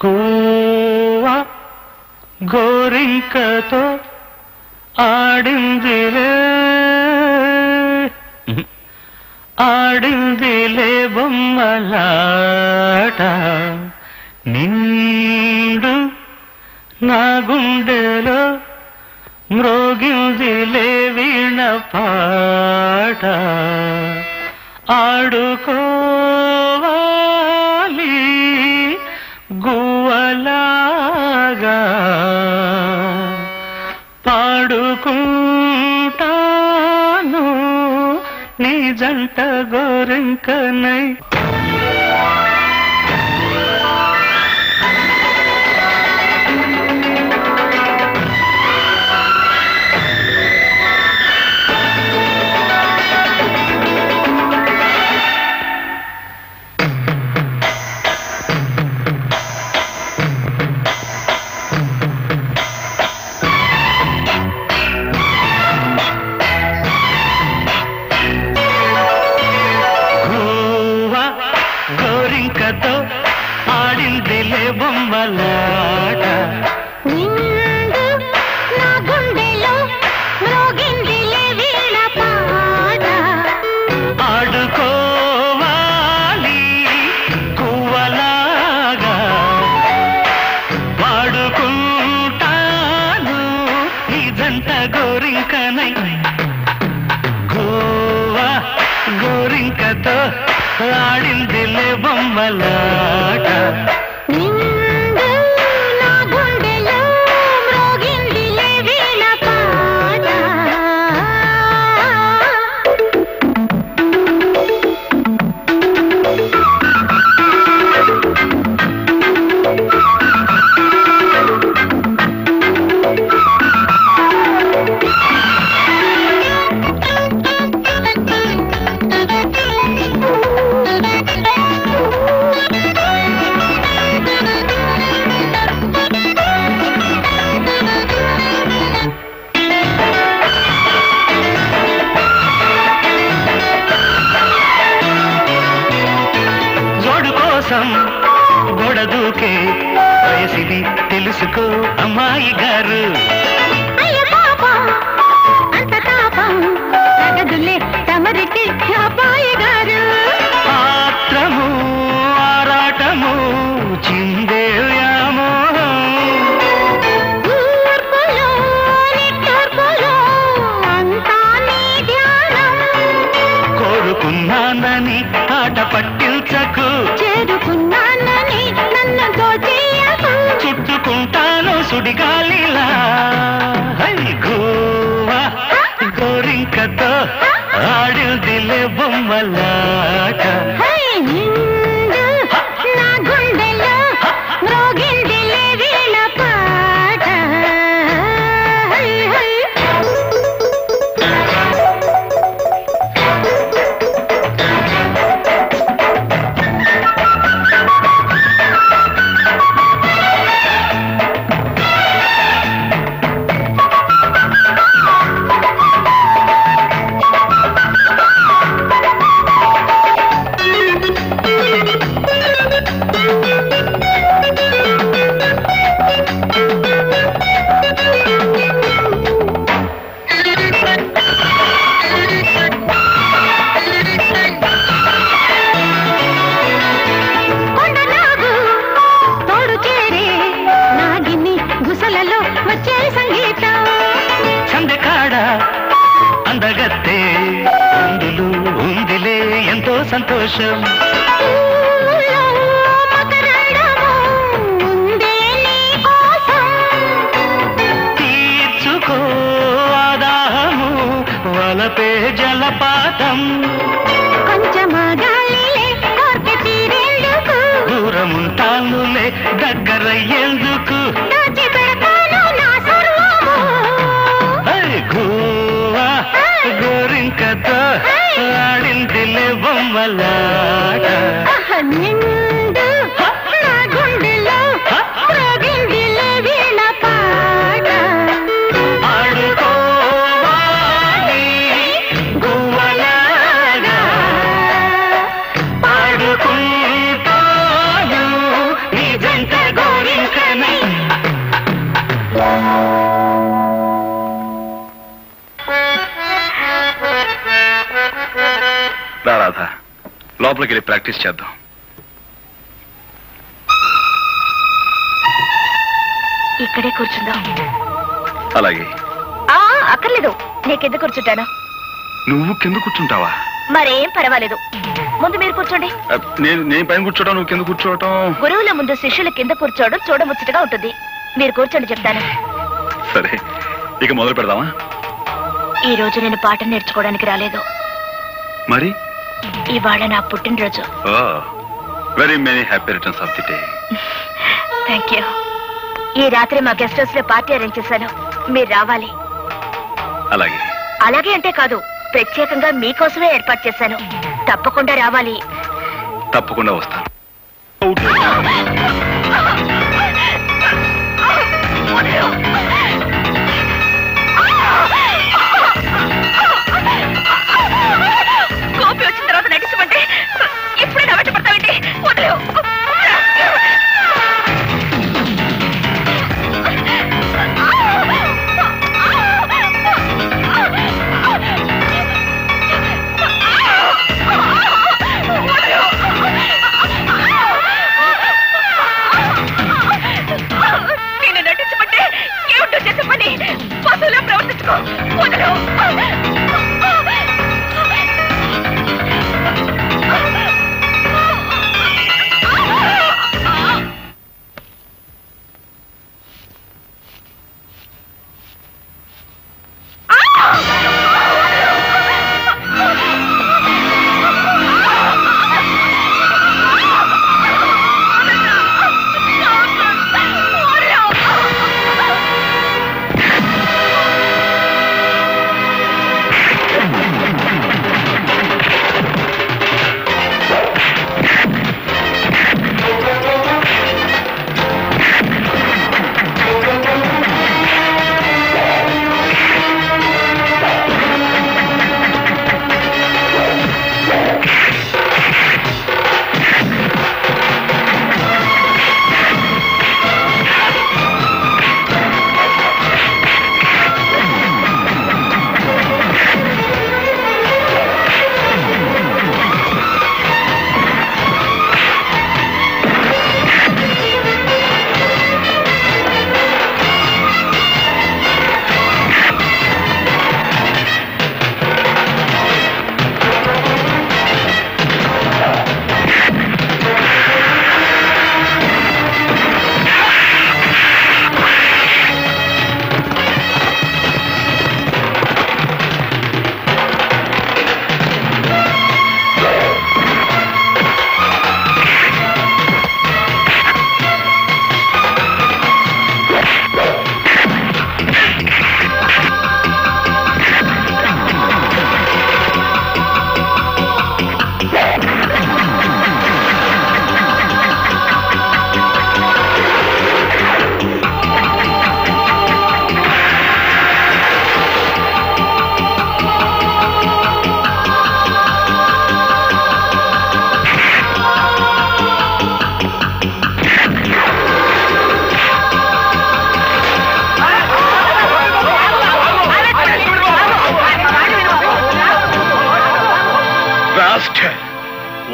గోవా గోరింకతో ఆడిందిలే బొమ్మలాట నిండు నా గుండెలో మ్రోగిందిలే వీణ పాట ఆడుకోవాలి గువ్వలాగా పాడుకుంటాను నీ జంట గోరింకనై. గోరింకతో ఆడిందిలే బొమ్మలాట నిండు నా గుండెలో మ్రోగిందిలే వీణ పాట ఆడుకోవాలి గువ్వలాగా పాడుకుంటాను నీ జంట గోరింకనై. గోవా గోరింకతో ఆడిందిలే బొమ్మలాట నిండు నా గుండెలో మ్రోగిందిలే వీణ పాట. గోడ దూకే వయసిది తెలుసుకో అమ్మాయి గారు. అయ్య పాపం అంత తాపం తగదులే తమరికి అబ్బాయి గారు. ఆత్రము ఆరాటము చిందే వ్యామోహం ఊర్పులో నిట్టూర్పులో అంతా నీ ధ్యానం. కోరుకున్నానని ఆట పట్టించకు చేరుకున్నానని నన్ను దోచేయకు చుట్టుకుంటాను సుడిగాలిలా. గోవా గోరింకతో ఆడిందిలే బొమ్మలాట నిండు నా గుండెలో మ్రోగిందిలే వీణ పాట. అందగత్తే అందులో ఉందిలే ఎంతో సంతోషం. తీర్చుకో ఆదాహము వలపే జలపాతం దూరముంటానులే దగ్గరయ్యేందుకు. గోవా గోరింకతో ఆడిందిలే బొమ్మలాట నిండు నా గుండెలో మ్రోగిందిలే వీణ పాట. ఆడుకోవాలి గువ్వల రాధా, లోపలికి వెళ్ళి ప్రాక్టీస్ చేద్దాం. ఇక్కడే కూర్చుందాం. అలాగే. అక్కర్లేదు, నేను కింద కూర్చుంటాను. నువ్వు కింద కూర్చుంటావా? మరేం పర్వాలేదు, ముందు మీరు కూర్చోండి. నేను పైన కూర్చోవడం, నువ్వు కింద కూర్చోవటం. గురువుల ముందు శిష్యుల కింద కూర్చోవడం చూడముచ్చటగా ఉంటుంది. మీరు కూర్చోండి, చెప్తాను. సరే, ఇక మొదలు పెడదామా? ఈ రోజు నేను పాఠం నేర్చుకోవడానికి రాలేదు. మరి ఇవాళ నా పుట్టినరోజు. Very many happy returns of the day. Thank you. ఈ రాత్రి మా గెస్ట్ హౌస్ లో పార్టీ అరేంజ్ చేశాను, మీరు రావాలి. అలాగే. అలాగే అంటే కాదు, ప్రత్యేకంగా మీకోసమే ఏర్పాటు చేశాను. తప్పకుండా రావాలి. తప్పకుండా వస్తాను. కోపి వచ్చిన తర్వాత నటించమంటే ఇప్పుడే నా వెంట పడతావేంటి? వదిలేవు. నేను నటించమంటే ఏమిటో చేసే పని, పశువులా ప్రవర్తించుకో. వదిలేవు.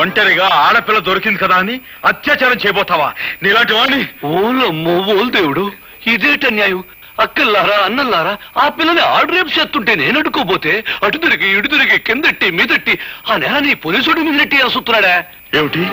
ఒంటరిగా ఆడపిల్ల దొరికింది కదా అని అత్యాచారం చేయబోతావా? నీలాంటి వాడిని. ఓలమ్మో ఓలు దేవుడు, ఇదేట న్యాయం? అక్కల్లారా అన్నల్లారా, ఆ పిల్లని ఆర్డరేపు చేస్తుంటే నేను అడుకోపోతే అటు తిరిగి ఇటు తిరిగి కిందట్టి మీదట్టి ఆ నేల నీ పోలీసుడి మీద నెట్టి అసుతున్నాడా? ఏమిటి,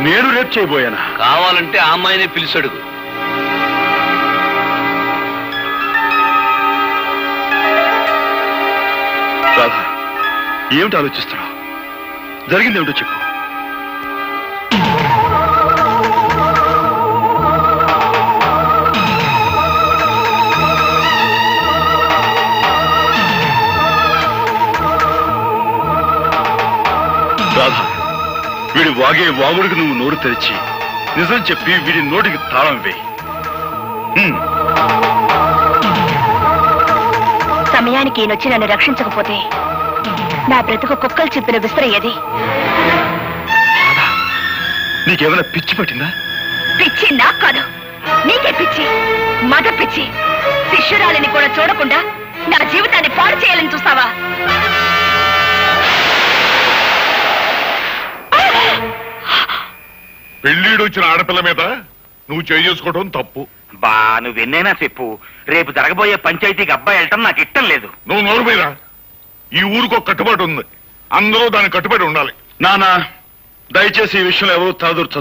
నేను రేపు చేయబోయానా? కావాలంటే ఆ అమ్మాయినే పిలిచడుగు. రాధా, ఏమిటి ఆలోచిస్తున్నావు? జరిగింది ఏమిటో చెప్పు. రాధా, వీడి వాగే వాగుడికి నువ్వు నోరు తెరిచి నిజం చెప్పి వీడి నోటికి తాళం వేయి. సమయానికి ఈయనొచ్చి నన్ను రక్షించకపోతే నా బ్రతుకు కుక్కలు చెప్పిన విసిరయ్యేది. నీకేమైనా పిచ్చి పట్టిందా? పిచ్చి నాకు కాదు, నీకే పిచ్చి, మగ పిచ్చి. శిష్యురాలిని కూడా చూడకుండా నా జీవితాన్ని పాడు చేయాలని చూస్తావా? పెళ్లిడు వచ్చిన ఆడపిల్ల మీద నువ్వు చేసుకోవడం తప్పు. బా నువ్వెన్నైనా చెప్పు, రేపు జరగబోయే పంచాయతీకి అబ్బాయి వెళ్ళటం నాకు ఇష్టం లేదు. నువ్వు నోరు మీద. ఈ ఊరికి ఒక కట్టుబాటు ఉంది, అందరూ దానికి కట్టుబడి ఉండాలి. నానా దయచేసి ఈ విషయంలో ఎవరు తలదూర్చొద్దు.